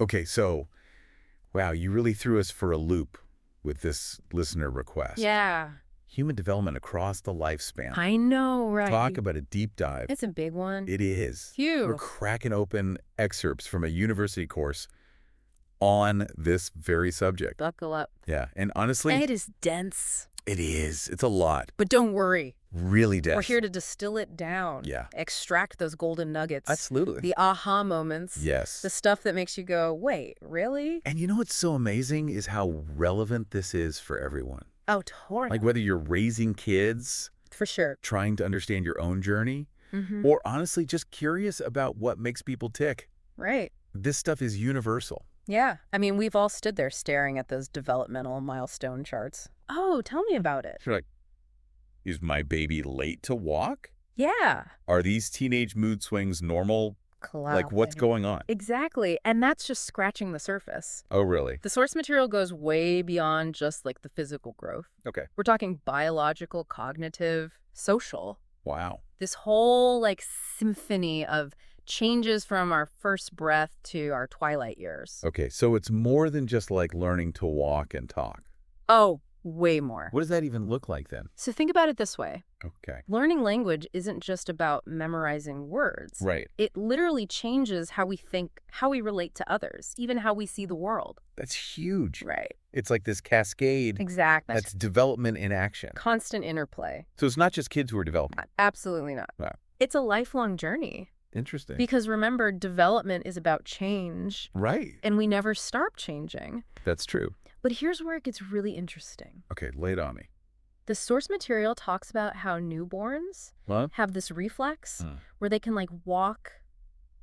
Okay, so, wow, you really threw us for a loop with this listener request. Yeah. Human development across the lifespan. I know, right? Talk about a deep dive. It's a big one. It is. Phew. We're cracking open excerpts from a university course on this very subject. Buckle up. Yeah, and honestly, It is dense. it is. It's a lot. But don't worry. Really dense. We're here to distill it down. Yeah. Extract those golden nuggets. Absolutely. The aha moments. Yes. The stuff that makes you go, wait, really? And you know what's so amazing is how relevant this is for everyone. Oh, totally. Like whether you're raising kids, For sure. trying to understand your own journey, or honestly just curious about what makes people tick. Right. This stuff is universal. Yeah. I mean, we've all stood there staring at those developmental milestone charts. Oh, tell me about it. You're like, is my baby late to walk? Yeah. Are these teenage mood swings normal? Like, what's Classic. going on? Exactly. And that's just scratching the surface. Oh, really? The source material goes way beyond just like the physical growth. Okay. We're talking biological, cognitive, social. Wow. This whole like symphony of changes from our first breath to our twilight years. Okay, so it's more than just like learning to walk and talk. Oh, way more. What does that even look like then? So think about it this way. Okay. Learning language isn't just about memorizing words. Right. It literally changes how we think, how we relate to others, even how we see the world. That's huge. Right. It's like this cascade. Exactly. That's development in action. Constant interplay. So it's not just kids who are developing. Absolutely not. Wow. It's a lifelong journey. Interesting. Because remember, development is about change. Right. And we never stop changing. That's true. But here's where it gets really interesting. Okay, lay it on me. The source material talks about how newborns What? have this reflex where they can like walk.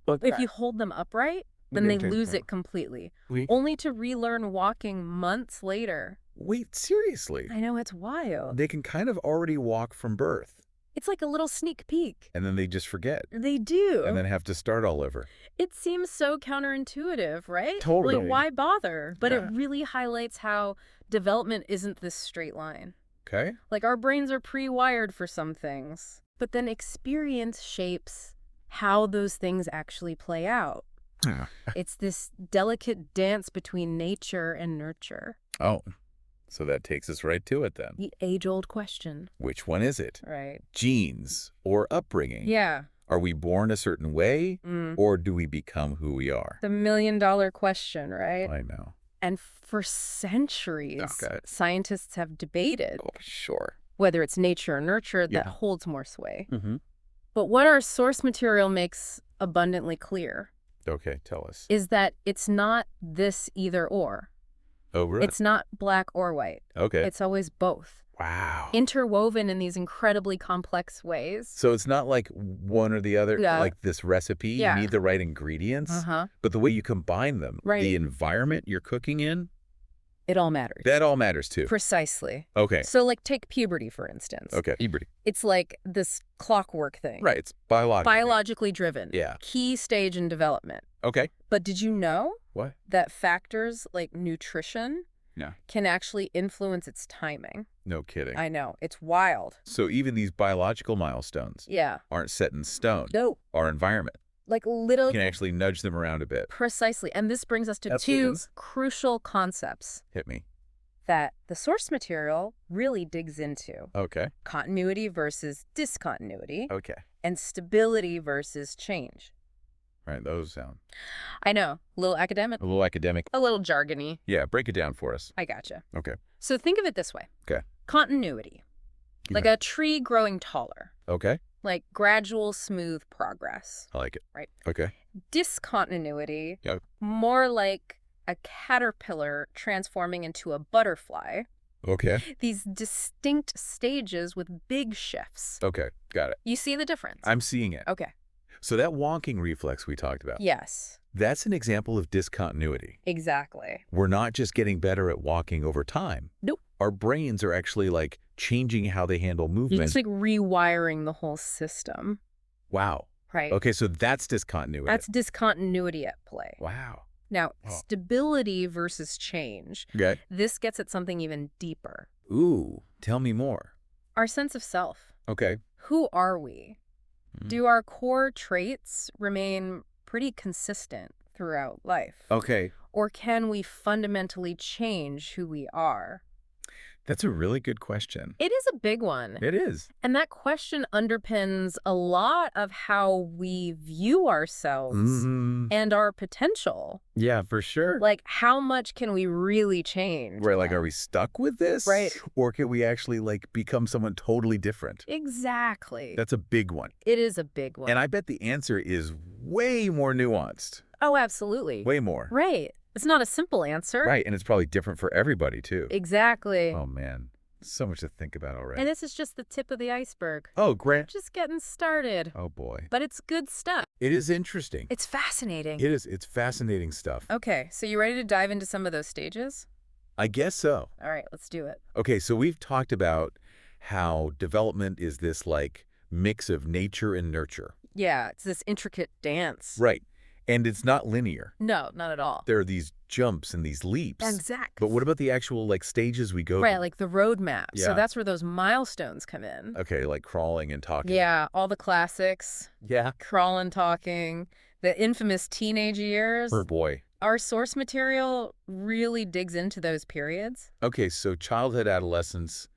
Look, If you hold them upright, then they lose it completely. Only to relearn walking months later. Wait, seriously? I know, it's wild. They can kind of already walk from birth, It's like a little sneak peek. and then they just forget, They do. and then have to start all over. It seems so counterintuitive, right? Totally. Like, why bother? But Yeah. it really highlights how development isn't this straight line. Okay? Like, our brains are pre-wired for some things. But then experience shapes how those things actually play out. Yeah. It's this delicate dance between nature and nurture. Oh, so that takes us right to it then. The age-old question. Which one is it? Right. Genes or upbringing? Yeah. Are we born a certain way, or do we become who we are? The million-dollar question, right? I know. And for centuries, Okay. scientists have debated Oh, sure. whether it's nature or nurture that Yeah. holds more sway. Mm-hmm. But what our source material makes abundantly clear Okay, tell us. is that it's not this either or. Oh, really? It's not black or white. Okay. It's always both, Wow. interwoven in these incredibly complex ways. So it's not like one or the other, Yeah. like this recipe. Yeah. You need the right ingredients, Uh-huh. but the way you combine them, Right. the environment you're cooking in, It all matters. that all matters too. Precisely. Okay. So, like, take puberty, for instance. Okay. Puberty. It's like this clockwork thing. Right. It's biological. Biologically driven. Yeah. Key stage in development. Okay. But did you know What? that factors like nutrition Yeah. can actually influence its timing? No kidding. I know. It's wild. So even these biological milestones Yeah. aren't set in stone. No. Our environment Like literally. can actually nudge them around a bit. Precisely. And this brings us to That's two humans. crucial concepts Hit me. that the source material really digs into. Okay. Continuity versus discontinuity, Okay. and stability versus change. Right. Those sound I know. A little academic, a little academic. a little jargony. Yeah. Break it down for us. I gotcha. Okay. So think of it this way. Okay. Continuity. Like a tree growing taller. Okay. Like gradual, smooth progress. I like it. Right. Okay. Discontinuity. Yeah. More like a caterpillar transforming into a butterfly. Okay. These distinct stages with big shifts. Okay. Got it. You see the difference? I'm seeing it. Okay. So that walking reflex we talked about, Yes. that's an example of discontinuity. Exactly. We're not just getting better at walking over time. Nope. Our brains are actually like changing how they handle movement. It's like rewiring the whole system. Wow. Right. Okay, so that's discontinuity. That's discontinuity at play. Wow. Now, Oh. stability versus change. Okay. This gets at something even deeper. Ooh, tell me more. Our sense of self. Okay. Who are we? Do our core traits remain pretty consistent throughout life? Okay. Or can we fundamentally change who we are? That's a really good question. It is a big one. It is. And that question underpins a lot of how we view ourselves and our potential. Yeah, for sure. Like, how much can we really change? Right, like, are we stuck with this? Right. Or can we actually, like, become someone totally different? Exactly. That's a big one. It is a big one. And I bet the answer is way more nuanced. Oh, absolutely. Way more. Right. It's not a simple answer. Right, and it's probably different for everybody, too. Exactly. Oh, man. So much to think about already. And this is just the tip of the iceberg. Oh, Grant. Just getting started. Oh, boy. But it's good stuff. It is interesting. It's fascinating. It is. It's fascinating stuff. Okay, so you ready to dive into some of those stages? I guess so. All right, let's do it. Okay, so we've talked about how development is this, like, mix of nature and nurture. Yeah, it's this intricate dance. Right. And it's not linear. No, not at all. There are these jumps and these leaps. Exactly. But what about the actual, like, stages we go Right, through? like the roadmap. Yeah. So that's where those milestones come in. Okay, like crawling and talking. Yeah, all the classics. Yeah. Crawling, talking, the infamous teenage years. Oh, boy. Our source material really digs into those periods. Okay, so childhood, adolescence,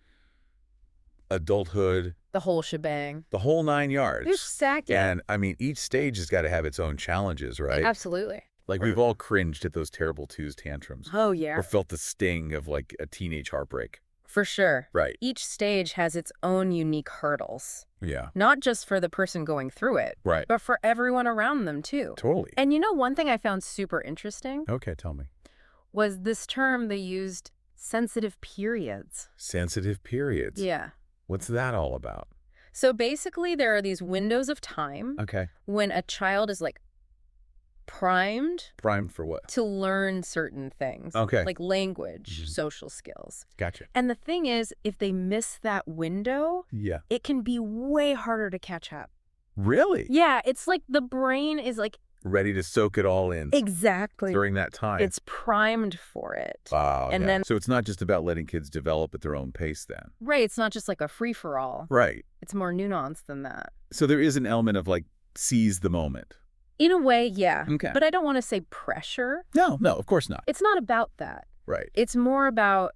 adulthood, The whole shebang. the whole 9 yards. Exactly. And, I mean, each stage has got to have its own challenges, right? Absolutely. Like, we've all cringed at those terrible twos tantrums. Oh, yeah. Or felt the sting of, like, a teenage heartbreak. For sure. Right. Each stage has its own unique hurdles. Yeah. Not just for the person going through it, Right. but for everyone around them, too. Totally. And you know, one thing I found super interesting Okay, tell me. was this term they used, sensitive periods. Sensitive periods. Yeah. What's that all about? So basically, there are these windows of time Okay. when a child is like primed Primed for what? to learn certain things. Okay. Like language, Mhm. social skills. Gotcha. And the thing is, if they miss that window, Yeah. it can be way harder to catch up. Really? Yeah, it's like the brain is like Ready to soak it all in exactly. during that time. It's primed for it. Wow. and yeah. then- So it's not just about letting kids develop at their own pace then. Right, it's not just like a free-for-all. Right. It's more nuanced than that. So there is an element of, like, seize the moment. In a way, yeah. Okay. But I don't want to say pressure. No, of course not. It's not about that. Right. It's more about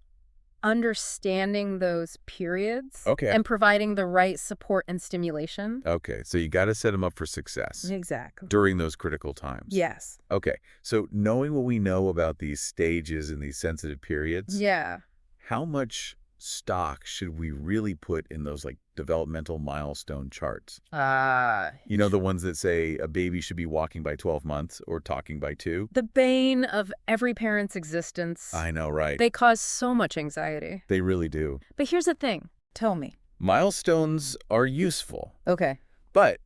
understanding those periods Okay. and providing the right support and stimulation. Okay. So you got to set them up for success Exactly. during those critical times. Yes. Okay. So knowing what we know about these stages and these sensitive periods, Yeah. how much stock should we really put in those, like, developmental milestone charts? You know, the ones that say a baby should be walking by 12 months or talking by 2? The bane of every parent's existence. I know, right? They cause so much anxiety. They really do. But here's the thing. Tell me. Milestones are useful, Okay. but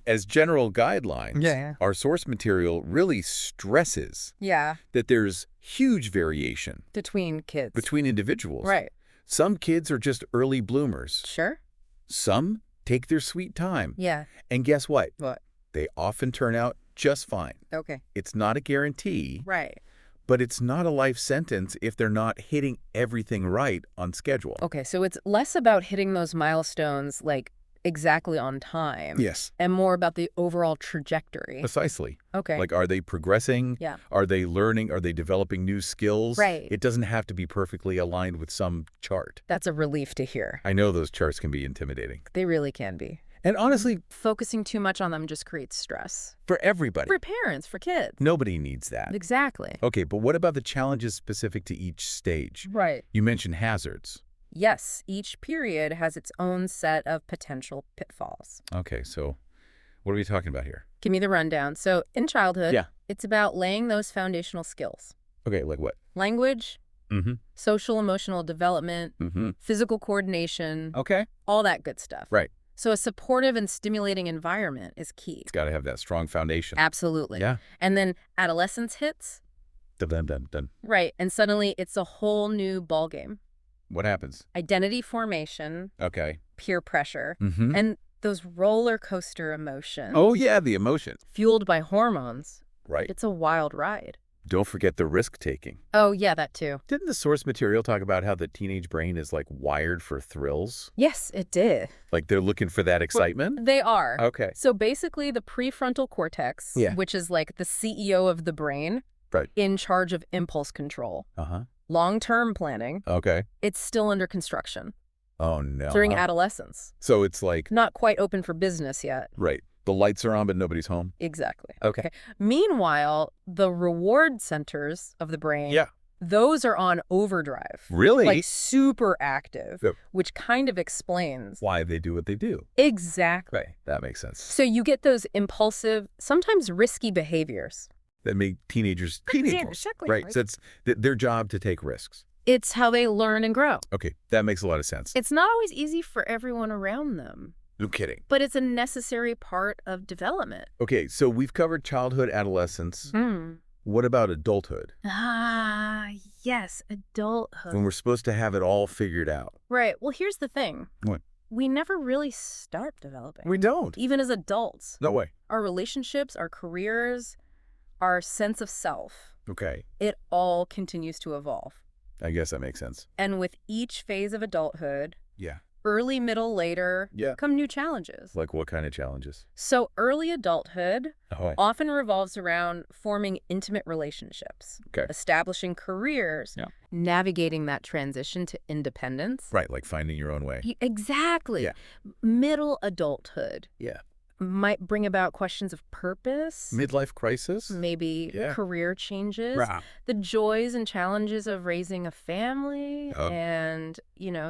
as general guidelines, Yeah. our source material really stresses Yeah. that there's huge variation Between kids. between individuals. Right. Some kids are just early bloomers. Sure. Some take their sweet time. Yeah. And guess what? What? They often turn out just fine. Okay. It's not a guarantee, Right. but it's not a life sentence if they're not hitting everything right on schedule. Okay, so it's less about hitting those milestones like exactly on time. Yes, And more about the overall trajectory. precisely. Okay. Like, are they progressing? Yeah. Are they learning? Are they developing new skills? Right. It doesn't have to be perfectly aligned with some chart. That's a relief to hear. I know those charts can be intimidating. They really can be. And honestly, Focusing too much on them just creates stress. for everybody, For parents, for kids. nobody needs that. Exactly. Okay, but what about the challenges specific to each stage? Right. You mentioned hazards. Yes, each period has its own set of potential pitfalls. Okay, so what are we talking about here? Give me the rundown. So in childhood, Yeah. it's about laying those foundational skills. Okay, like what? Language, Mm-hmm. social emotional development, Mm-hmm. physical coordination, Okay. all that good stuff. Right. So a supportive and stimulating environment is key. It's got to have that strong foundation. Absolutely. Yeah. And then adolescence hits. Dun, dun, dun, dun. Right. And suddenly it's a whole new ballgame. What happens? Identity formation, Okay. peer pressure, Mm-hmm. and those roller coaster emotions. Oh, yeah, the emotions. Fueled by hormones. Right. It's a wild ride. Don't forget the risk-taking. Oh, yeah, that too. Didn't the source material talk about how the teenage brain is, like, wired for thrills? Yes, it did. Like, they're looking for that excitement? They are. Okay. So basically, the prefrontal cortex, Yeah. which is like the CEO of the brain, Right. in charge of impulse control, Uh-huh. long-term planning, Okay. it's still under construction Oh, no. during adolescence. So it's like, Not quite open for business yet. right, the lights are on, but nobody's home? Exactly. Okay. Meanwhile, the reward centers of the brain, Yeah. those are on overdrive. Really? Like super active, Yep. which kind of explains. Why they do what they do. Exactly. Right. That makes sense. So you get those impulsive, sometimes risky behaviors. That make teenagers teenagers. Exactly. Right. So it's their job to take risks. It's how they learn and grow. Okay. That makes a lot of sense. It's not always easy for everyone around them, No kidding. but it's a necessary part of development. Okay. So we've covered childhood, adolescence. What about adulthood? Ah, yes, adulthood. When we're supposed to have it all figured out. Right. Well, here's the thing. What? We never really start developing. We don't. Even as adults. No way. Our relationships, our careers, our sense of self, Okay. it all continues to evolve. I guess that makes sense. And with each phase of adulthood, Yeah. early, middle, later, Yeah. come new challenges. Like what kind of challenges? So early adulthood Oh, often revolves around forming intimate relationships, okay. establishing careers, Yeah. navigating that transition to independence. Right. Like finding your own way. Exactly. Yeah. Middle adulthood Yeah. might bring about questions of purpose, Midlife crisis? maybe Yeah. career changes, Rah. the joys and challenges of raising a family, Oh. and,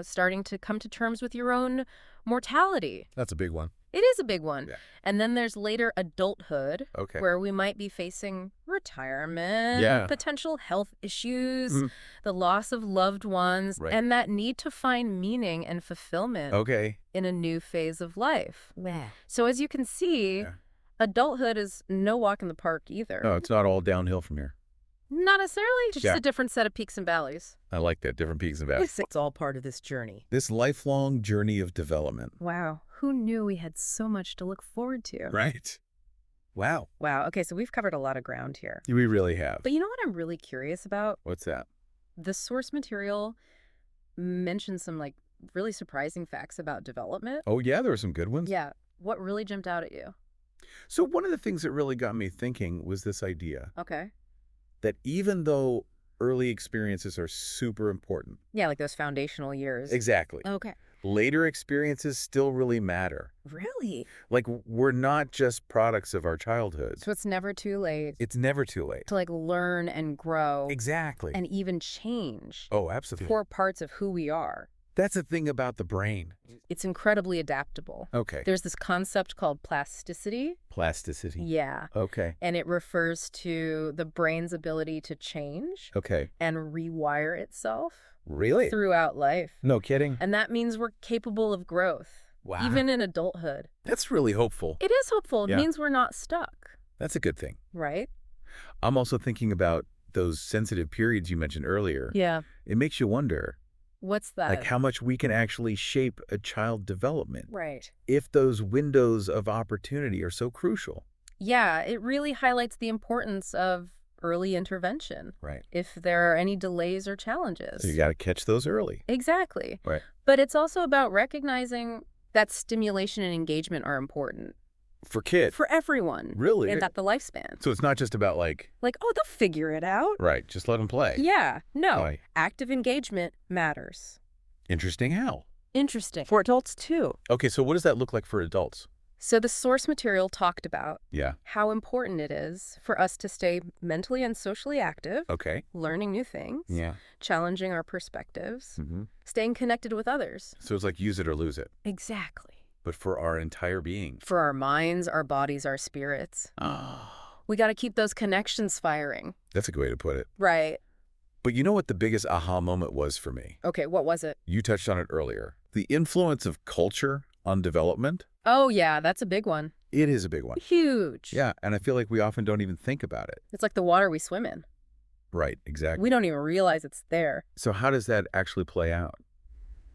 starting to come to terms with your own mortality. That's a big one. It is a big one. Yeah. And then there's later adulthood, Okay. where we might be facing retirement, Yeah. potential health issues, Mhm. the loss of loved ones, Right. and that need to find meaning and fulfillment Okay. in a new phase of life. So as you can see, Yeah. adulthood is no walk in the park either. No, it's not all downhill from here. Not necessarily, just Yeah. a different set of peaks and valleys. I like that. Different peaks and valleys. It's all part of this journey. This lifelong journey of development. Wow, who knew we had so much to look forward to? Right. Wow. Wow, okay, so we've covered a lot of ground here. We really have. But you know what I'm really curious about? What's that? The source material mentions some, really surprising facts about development. Oh, yeah, there were some good ones. Yeah, what really jumped out at you? So one of the things that really got me thinking was this idea Okay. that even though early experiences are super important. Yeah, like those foundational years. Exactly. Okay. Later experiences still really matter. Really? Like, we're not just products of our childhood. So it's never too late It's never too late. to learn and grow Exactly. and even change Oh, absolutely. core parts of who we are. That's the thing about the brain. It's incredibly adaptable. Okay. There's this concept called plasticity. Plasticity. Yeah. Okay. And it refers to the brain's ability to change Okay. and rewire itself Really? throughout life. No kidding. And that means we're capable of growth, Wow. even in adulthood. That's really hopeful. It is hopeful. It Yeah. means we're not stuck, That's a good thing. right? I'm also thinking about those sensitive periods you mentioned earlier. Yeah. It makes you wonder, What's that? like, how much we can actually shape a child development Right. if those windows of opportunity are so crucial. Yeah, it really highlights the importance of early intervention Right. if there are any delays or challenges. So you got to catch those early. Exactly. Right. But it's also about recognizing that stimulation and engagement are important For kids. for everyone. Really? And that the lifespan. So it's not just about Oh, they'll figure it out. right, just let them play. Yeah. No. Right. Active engagement matters. Interesting how. Interesting. For adults, too. Okay, so what does that look like for adults? So the source material talked about Yeah. how important it is for us to stay mentally and socially active, Okay. learning new things, Yeah. challenging our perspectives, Mm-hmm. staying connected with others. So it's like use it or lose it, Exactly. but for our entire being. For our minds, our bodies, our spirits. Oh, We got to keep those connections firing. that's a good way to put it. Right. But you know what the biggest aha moment was for me? Okay, what was it? You touched on it earlier. The influence of culture on development. Oh, yeah, that's a big one. It is a big one. Huge. Yeah, and I feel like we often don't even think about it. It's like the water we swim in. Right, exactly. We don't even realize it's there. So how does that actually play out?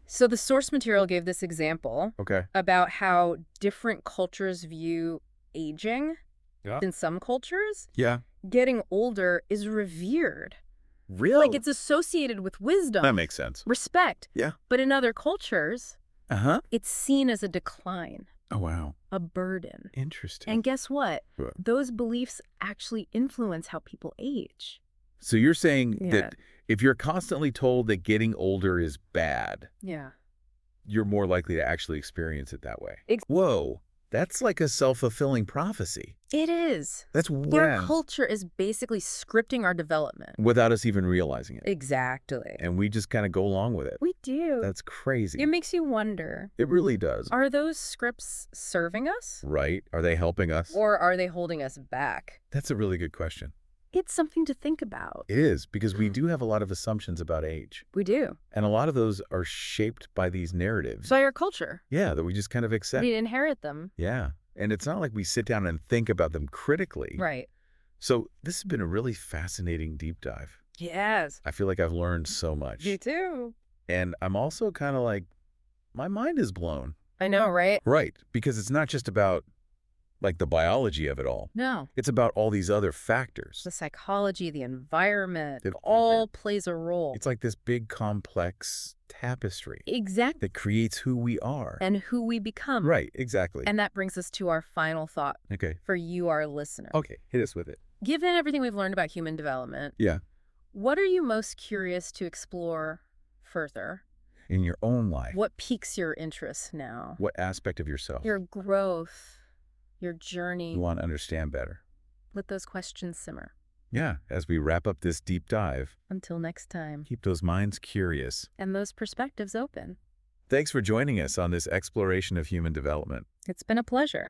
So the source material gave this example Okay. about how different cultures view aging. Yeah. In some cultures, Yeah. getting older is revered. Really? Like it's associated with wisdom. That makes sense. Respect. Yeah. But in other cultures, Uh-huh. it's seen as a decline, Oh, wow. a burden. Interesting. And guess what? What? Those beliefs actually influence how people age. So you're saying Yeah. that if you're constantly told that getting older is bad, Yeah. you're more likely to actually experience it that way. Ex- Whoa. That's like a self-fulfilling prophecy. It is. That's Our wow. culture is basically scripting our development. Without us even realizing it. Exactly. And we just kind of go along with it. We do. That's crazy. It makes you wonder, It really does. are those scripts serving us? Right? Are they helping us? Or are they holding us back? That's a really good question. It's something to think about. It is, because we do have a lot of assumptions about age. We do. And a lot of those are shaped by these narratives. By our culture. Yeah, that we just kind of accept. We inherit them. Yeah. And it's not like we sit down and think about them critically. Right. So this has been a really fascinating deep dive. Yes. I feel like I've learned so much. You too. And I'm also kind of like, my mind is blown. I know, right? Right. Because it's not just about like the biology of it all. No. It's about all these other factors. The psychology, the environment, it all plays a role. It's like this big complex tapestry. Exactly. That creates who we are. And who we become. Right, exactly. And that brings us to our final thought. Okay. For you, our listener. Okay, hit us with it. Given everything we've learned about human development, Yeah. what are you most curious to explore further? In your own life. What piques your interest now? What aspect of yourself? Your growth, your journey. You want to understand better. Let those questions simmer. Yeah, as we wrap up this deep dive, Until next time. keep those minds curious. And those perspectives open. Thanks for joining us on this exploration of human development. It's been a pleasure.